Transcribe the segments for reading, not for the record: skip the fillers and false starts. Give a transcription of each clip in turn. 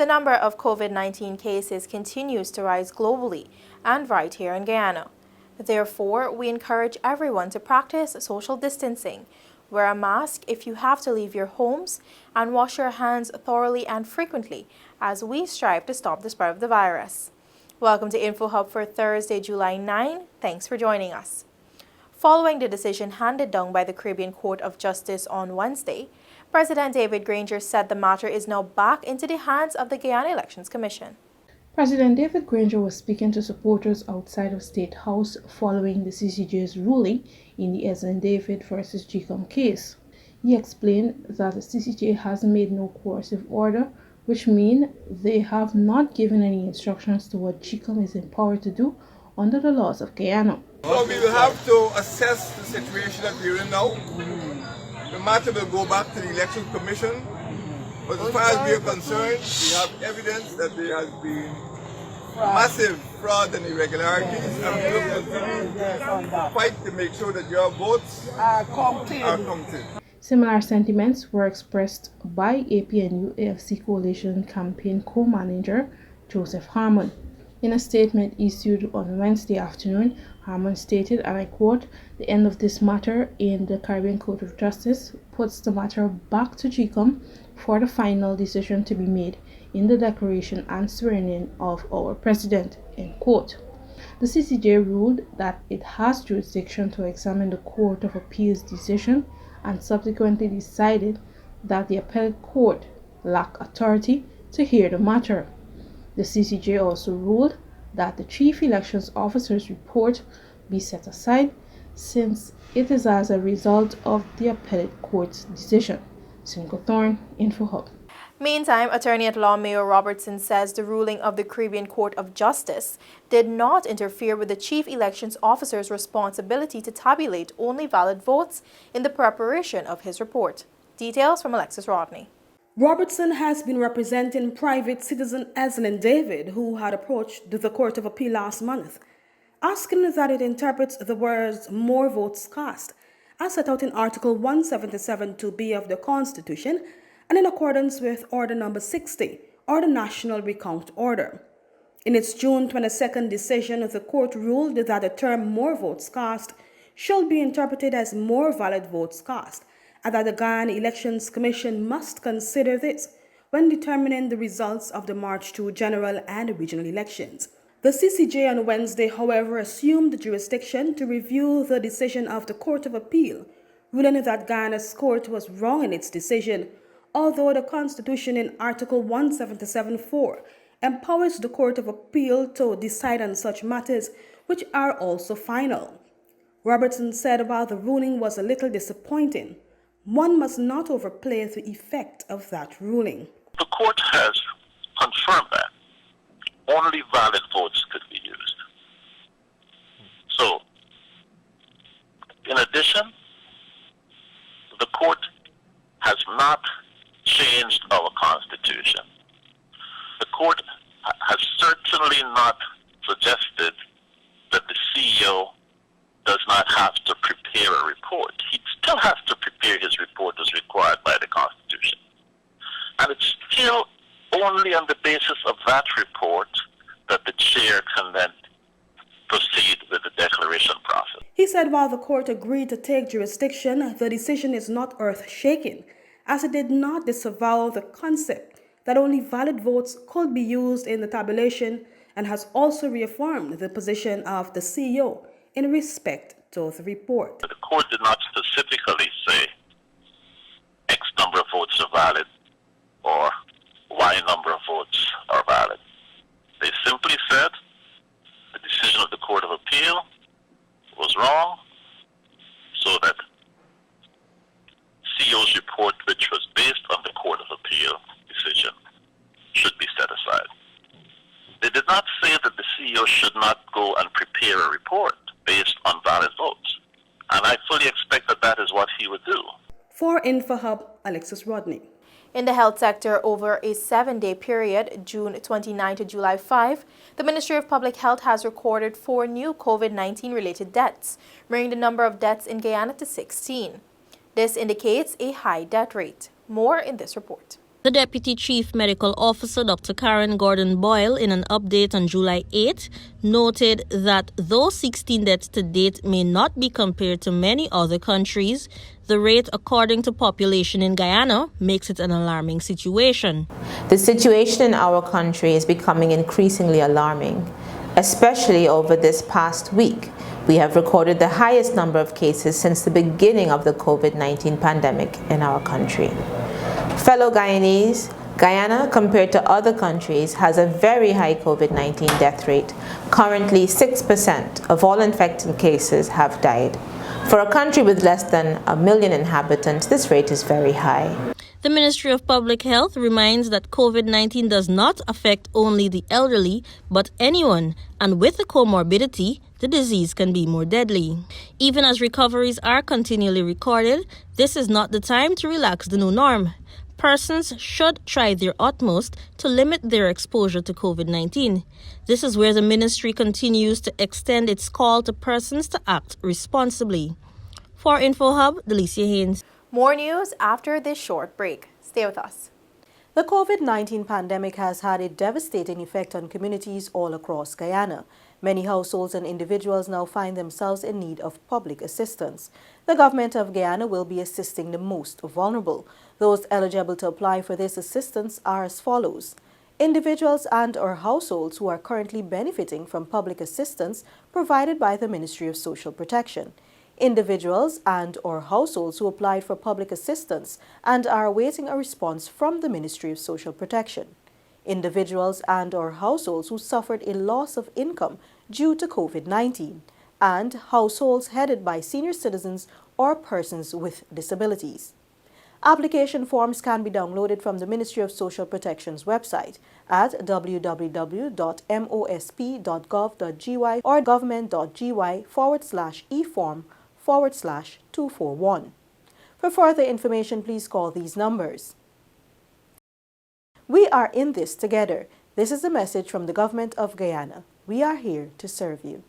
The number of COVID-19 cases continues to rise globally and right here in Guyana. Therefore, we encourage everyone to practice social distancing, wear a mask if you have to leave your homes, and wash your hands thoroughly and frequently as we strive to stop the spread of the virus. Welcome to InfoHub for Thursday, July 9. Thanks for joining us. Following the decision handed down by the Caribbean Court of Justice on Wednesday, President David Granger said the matter is now back into the hands of the Guyana Elections Commission. President David Granger was speaking to supporters outside of State House following the CCJ's ruling in the Esmond David versus GCOM case. He explained that the CCJ has made no coercive order, which means they have not given any instructions to what GCOM is empowered to do under the laws of Guyana. So we will have to assess the situation that we're in now. The matter will go back to the Election Commission. But as far as we are concerned, we have evidence that there has been massive fraud and irregularities, and we will continue to fight to make sure that your votes are counted. Similar sentiments were expressed by APNU AFC Coalition Campaign Co-Manager Joseph Harmon. In a statement issued on Wednesday afternoon, Harmon stated, and I quote, "The end of this matter in the Caribbean Court of Justice puts the matter back to GCOM for the final decision to be made in the declaration and swearing-in of our president," end quote. The CCJ ruled that it has jurisdiction to examine the Court of Appeal's decision and subsequently decided that the appellate court lacked authority to hear the matter. The CCJ also ruled that the Chief Elections Officer's report be set aside since it is as a result of the appellate court's decision. Cinco Thorne, InfoHub. Meantime, Attorney-at-Law Mayor Robertson says the ruling of the Caribbean Court of Justice did not interfere with the Chief Elections Officer's responsibility to tabulate only valid votes in the preparation of his report. Details from Alexis Rodney. Robertson has been representing private citizen Esmond David, who had approached the Court of Appeal last month, asking that it interprets the words "more votes cast" as set out in Article 177 2b of the Constitution and in accordance with Order Number 60, or the National Recount Order. In its June 22nd decision, the court ruled that the term "more votes cast" shall be interpreted as "more valid votes cast," and that the Guyana Elections Commission must consider this when determining the results of the March 2 general and regional elections. The CCJ on Wednesday, however, assumed jurisdiction to review the decision of the Court of Appeal, ruling that Guyana's court was wrong in its decision, although the Constitution in Article 177(4) empowers the Court of Appeal to decide on such matters which are also final. Robertson said while the ruling was a little disappointing, one must not overplay the effect of that ruling. The court has confirmed that only valid votes could be used. So, in addition, the court has not changed our Constitution. The court has certainly not suggested that the CEO does not have to prepare a report. He still has to prepare his report as required by the Constitution. And it's still only on the basis of that report that the chair can then proceed with the declaration process. He said while the court agreed to take jurisdiction, the decision is not earth-shaking, as it did not disavow the concept that only valid votes could be used in the tabulation, and has also reaffirmed the position of the CEO in respect to the report. The court did not specifically say X number of votes are valid or Y number of votes are valid. They simply said the decision of the Court of Appeal was wrong, so that CEO's report, which was based on the Court of Appeal decision, should be set aside. They did not say that the CEO should not go and prepare a report based on valid votes. And I fully expect that that is what he would do. For InfoHub, Alexis Rodney. In the health sector, over a 7-day period, June 29 to July 5, the Ministry of Public Health has recorded 4 new COVID-19 related deaths, bringing the number of deaths in Guyana to 16. This indicates a high death rate. More in this report. The Deputy Chief Medical Officer, Dr. Karen Gordon-Boyle, in an update on July 8, noted that though 16 deaths to date may not be compared to many other countries, the rate according to population in Guyana makes it an alarming situation. The situation in our country is becoming increasingly alarming, especially over this past week. We have recorded the highest number of cases since the beginning of the COVID-19 pandemic in our country. Fellow Guyanese, Guyana, compared to other countries, has a very high COVID-19 death rate. Currently, 6% of all infected cases have died. For a country with less than 1 million inhabitants, this rate is very high. The Ministry of Public Health reminds that COVID-19 does not affect only the elderly, but anyone, and with a comorbidity, the disease can be more deadly. Even as recoveries are continually recorded, this is not the time to relax the new norm. Persons should try their utmost to limit their exposure to COVID-19. This is where the ministry continues to extend its call to persons to act responsibly. For InfoHub, Delicia Haynes. More news after this short break. Stay with us. The COVID-19 pandemic has had a devastating effect on communities all across Guyana. Many households and individuals now find themselves in need of public assistance. The government of Guyana will be assisting the most vulnerable. Those eligible to apply for this assistance are as follows. Individuals and/or households who are currently benefiting from public assistance provided by the Ministry of Social Protection. Individuals and/or households who applied for public assistance and are awaiting a response from the Ministry of Social Protection. Individuals and/or households who suffered a loss of income due to COVID-19, and households headed by senior citizens or persons with disabilities. Application forms can be downloaded from the Ministry of Social Protection's website at www.mosp.gov.gy or government.gy/eform/241. For further information, please call these numbers. We are in this together. This is a message from the Government of Guyana. We are here to serve you.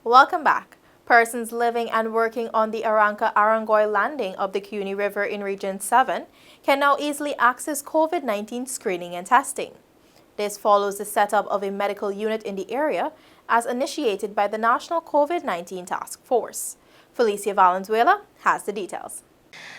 Welcome back. Persons living and working on the Aranca-Arangoy landing of the Cuney River in Region 7 can now easily access COVID-19 screening and testing. This follows the setup of a medical unit in the area as initiated by the National COVID-19 Task Force. Felicia Valenzuela has the details.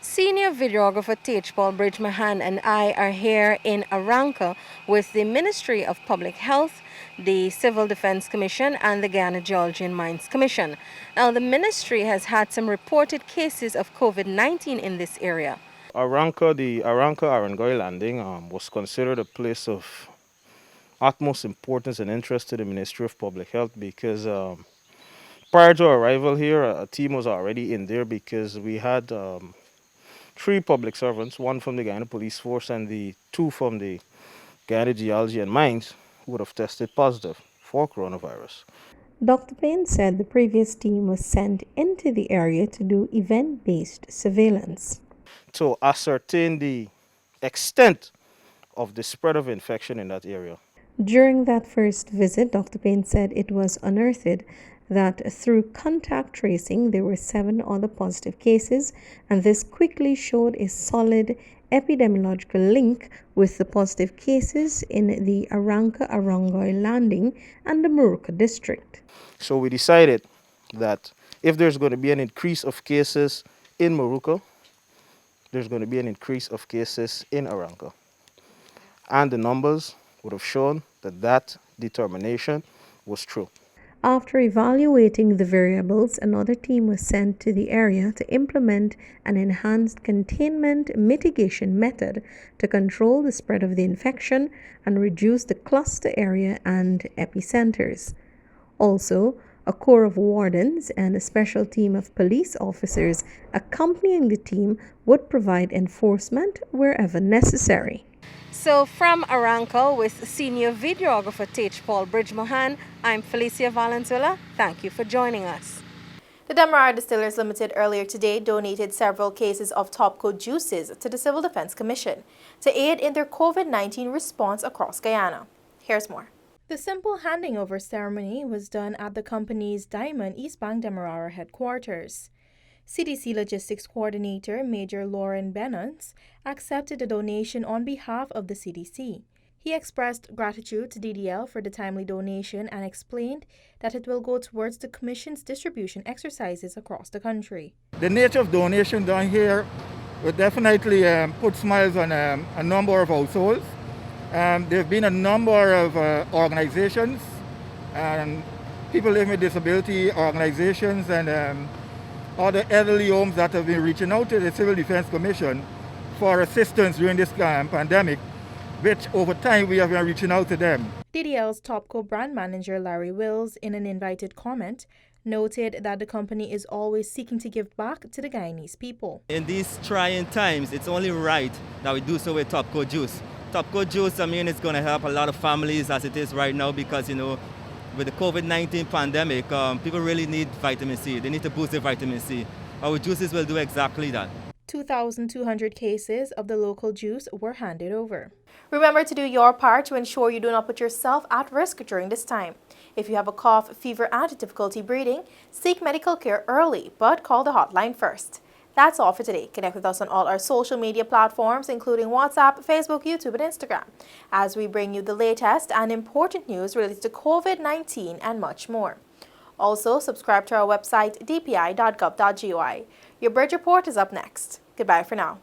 Senior videographer Paul Bridgmahan and I are here in Aranca with the Ministry of Public Health, the Civil Defense Commission and the Guyana Geology Mines Commission. Now, the ministry has had some reported cases of COVID-19 in this area. The Aranca-Arangoy landing was considered a place of utmost importance and interest to the Ministry of Public Health because prior to our arrival here, a team was already in there because we had 3 public servants, 1 from the Guyana Police Force and the 2 from the Guyana Geology and Mines, who would have tested positive for coronavirus. Dr. Payne said the previous team was sent into the area to do event-based surveillance. To ascertain the extent of the spread of infection in that area. During that first visit, Dr. Payne said it was unearthed that through contact tracing there were 7 other positive cases, and this quickly showed a solid epidemiological link with the positive cases in the Aranca-Arangoy landing and the Muruka district. So we decided that if there's going to be an increase of cases in Muruka, there's going to be an increase of cases in Aranca. And the numbers would have shown that that determination was true. After evaluating the variables, another team was sent to the area to implement an enhanced containment mitigation method to control the spread of the infection and reduce the cluster area and epicenters. Also, a corps of wardens and a special team of police officers accompanying the team would provide enforcement wherever necessary. So from Aranca with senior videographer Paul Bridgmahan, I'm Felicia Valenzuela. Thank you for joining us. The Demerara Distillers Limited earlier today donated several cases of Topco juices to the Civil Defense Commission to aid in their COVID-19 response across Guyana. Here's more. The simple handing over ceremony was done at the company's Diamond East Bank Demerara headquarters. CDC Logistics Coordinator Major Lauren Benance accepted a donation on behalf of the CDC. He expressed gratitude to DDL for the timely donation and explained that it will go towards the Commission's distribution exercises across the country. The nature of donation down here will definitely put smiles on a number of households. There have been a number of organizations and people living with disability organizations and other elderly homes that have been reaching out to the Civil Defense Commission for assistance during this pandemic, which over time we have been reaching out to them. DDL's Topco brand manager Larry Wills, in an invited comment, noted that the company is always seeking to give back to the Guyanese people. In these trying times, it's only right that we do so with Topco Juice. Topco Juice, I mean, it's going to help a lot of families as it is right now because, you know, with the COVID-19 pandemic, people really need vitamin C. They need to boost their vitamin C. Our juices will do exactly that. 2,200 cases of the local juice were handed over. Remember to do your part to ensure you do not put yourself at risk during this time. If you have a cough, fever, and difficulty breathing, seek medical care early, but call the hotline first. That's all for today. Connect with us on all our social media platforms, including WhatsApp, Facebook, YouTube, and Instagram, as we bring you the latest and important news related to COVID-19 and much more. Also, subscribe to our website, dpi.gov.gy. Your Bridge Report is up next. Goodbye for now.